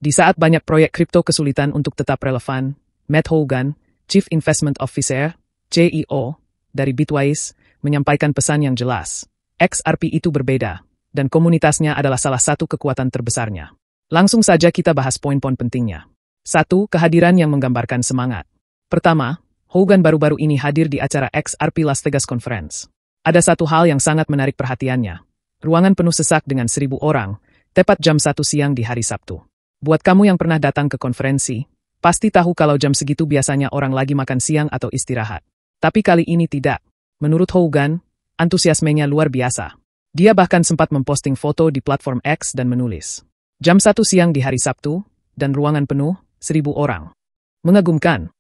Di saat banyak proyek kripto kesulitan untuk tetap relevan, Matt Hougan, Chief Investment Officer, CEO, dari Bitwise, menyampaikan pesan yang jelas. XRP itu berbeda, dan komunitasnya adalah salah satu kekuatan terbesarnya. Langsung saja kita bahas poin-poin pentingnya. 1. Kehadiran yang menggambarkan semangat. Pertama, Hougan baru-baru ini hadir di acara XRP Las Vegas Conference. Ada satu hal yang sangat menarik perhatiannya. Ruangan penuh sesak dengan 1.000 orang, tepat jam 1 siang di hari Sabtu. Buat kamu yang pernah datang ke konferensi, pasti tahu kalau jam segitu biasanya orang lagi makan siang atau istirahat. Tapi kali ini tidak. Menurut Hougan, antusiasmenya luar biasa. Dia bahkan sempat memposting foto di platform X dan menulis, jam 1 siang di hari Sabtu, dan ruangan penuh, 1.000 orang. Mengagumkan.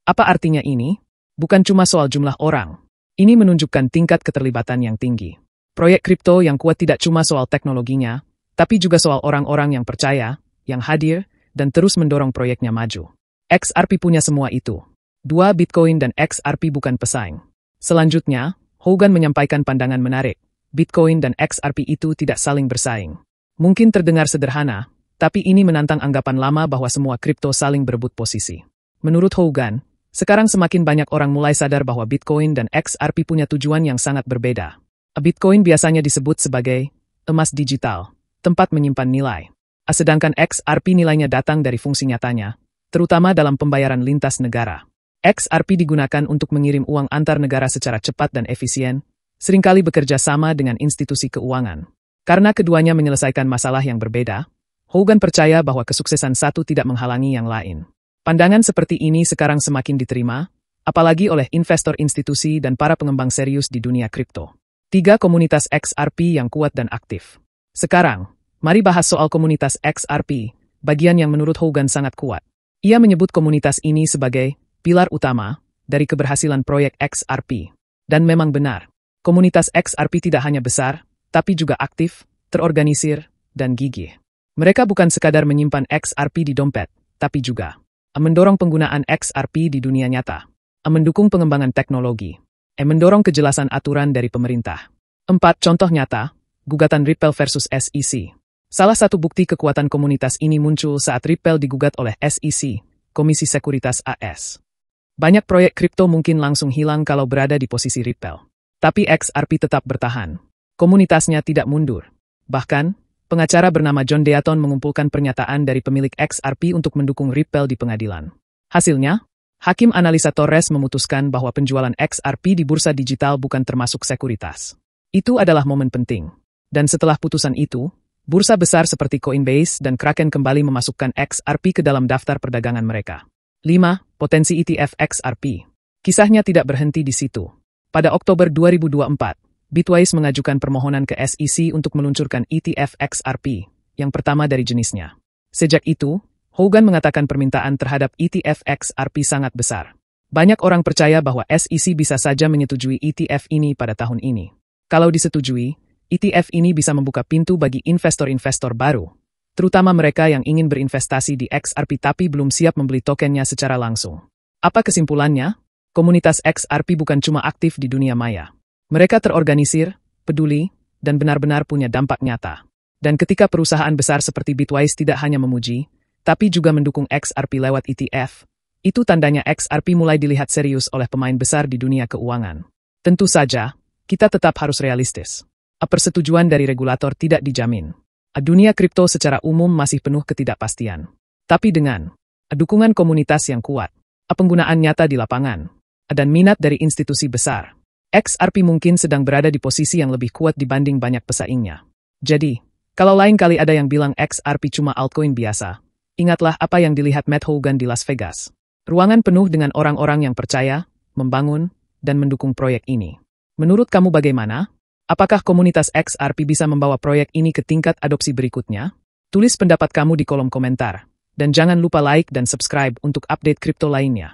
Apa artinya ini? Bukan cuma soal jumlah orang. Ini menunjukkan tingkat keterlibatan yang tinggi. Proyek kripto yang kuat tidak cuma soal teknologinya, tapi juga soal orang-orang yang percaya, yang hadir, dan terus mendorong proyeknya maju. XRP punya semua itu. 2. Bitcoin dan XRP bukan pesaing. Selanjutnya, Hougan menyampaikan pandangan menarik. Bitcoin dan XRP itu tidak saling bersaing. Mungkin terdengar sederhana, tapi ini menantang anggapan lama bahwa semua kripto saling berebut posisi. Menurut Hougan, sekarang semakin banyak orang mulai sadar bahwa Bitcoin dan XRP punya tujuan yang sangat berbeda. Bitcoin biasanya disebut sebagai emas digital, tempat menyimpan nilai. Sedangkan XRP nilainya datang dari fungsi nyatanya, terutama dalam pembayaran lintas negara. XRP digunakan untuk mengirim uang antar negara secara cepat dan efisien, seringkali bekerja sama dengan institusi keuangan. Karena keduanya menyelesaikan masalah yang berbeda, Hougan percaya bahwa kesuksesan satu tidak menghalangi yang lain. Pandangan seperti ini sekarang semakin diterima, apalagi oleh investor institusi dan para pengembang serius di dunia kripto. 3. Komunitas XRP yang kuat dan aktif. Sekarang, mari bahas soal komunitas XRP, bagian yang menurut Hougan sangat kuat. Ia menyebut komunitas ini sebagai pilar utama dari keberhasilan proyek XRP. Dan memang benar, komunitas XRP tidak hanya besar, tapi juga aktif, terorganisir, dan gigih. Mereka bukan sekadar menyimpan XRP di dompet, tapi juga mendorong penggunaan XRP di dunia nyata, mendukung pengembangan teknologi, mendorong kejelasan aturan dari pemerintah. 4. Contoh nyata, gugatan Ripple versus SEC. Salah satu bukti kekuatan komunitas ini muncul saat Ripple digugat oleh SEC, Komisi Sekuritas AS. Banyak proyek kripto mungkin langsung hilang kalau berada di posisi Ripple. Tapi XRP tetap bertahan. Komunitasnya tidak mundur. Bahkan, pengacara bernama John Deaton mengumpulkan pernyataan dari pemilik XRP untuk mendukung Ripple di pengadilan. Hasilnya, Hakim Analisa Torres memutuskan bahwa penjualan XRP di bursa digital bukan termasuk sekuritas. Itu adalah momen penting. Dan setelah putusan itu, bursa besar seperti Coinbase dan Kraken kembali memasukkan XRP ke dalam daftar perdagangan mereka. 5. Potensi ETF XRP. Kisahnya tidak berhenti di situ. Pada Oktober 2024, Bitwise mengajukan permohonan ke SEC untuk meluncurkan ETF XRP, yang pertama dari jenisnya. Sejak itu, Hougan mengatakan permintaan terhadap ETF XRP sangat besar. Banyak orang percaya bahwa SEC bisa saja menyetujui ETF ini pada tahun ini. Kalau disetujui, ETF ini bisa membuka pintu bagi investor-investor baru, terutama mereka yang ingin berinvestasi di XRP tapi belum siap membeli tokennya secara langsung. Apa kesimpulannya? Komunitas XRP bukan cuma aktif di dunia maya. Mereka terorganisir, peduli, dan benar-benar punya dampak nyata. Dan ketika perusahaan besar seperti Bitwise tidak hanya memuji, tapi juga mendukung XRP lewat ETF, itu tandanya XRP mulai dilihat serius oleh pemain besar di dunia keuangan. Tentu saja, kita tetap harus realistis. Persetujuan dari regulator tidak dijamin. Dunia kripto secara umum masih penuh ketidakpastian. Tapi dengan dukungan komunitas yang kuat, penggunaan nyata di lapangan, dan minat dari institusi besar, XRP mungkin sedang berada di posisi yang lebih kuat dibanding banyak pesaingnya. Jadi, kalau lain kali ada yang bilang XRP cuma altcoin biasa, ingatlah apa yang dilihat Matt Hougan di Las Vegas. Ruangan penuh dengan orang-orang yang percaya, membangun, dan mendukung proyek ini. Menurut kamu bagaimana? Apakah komunitas XRP bisa membawa proyek ini ke tingkat adopsi berikutnya? Tulis pendapat kamu di kolom komentar. Dan jangan lupa like dan subscribe untuk update kripto lainnya.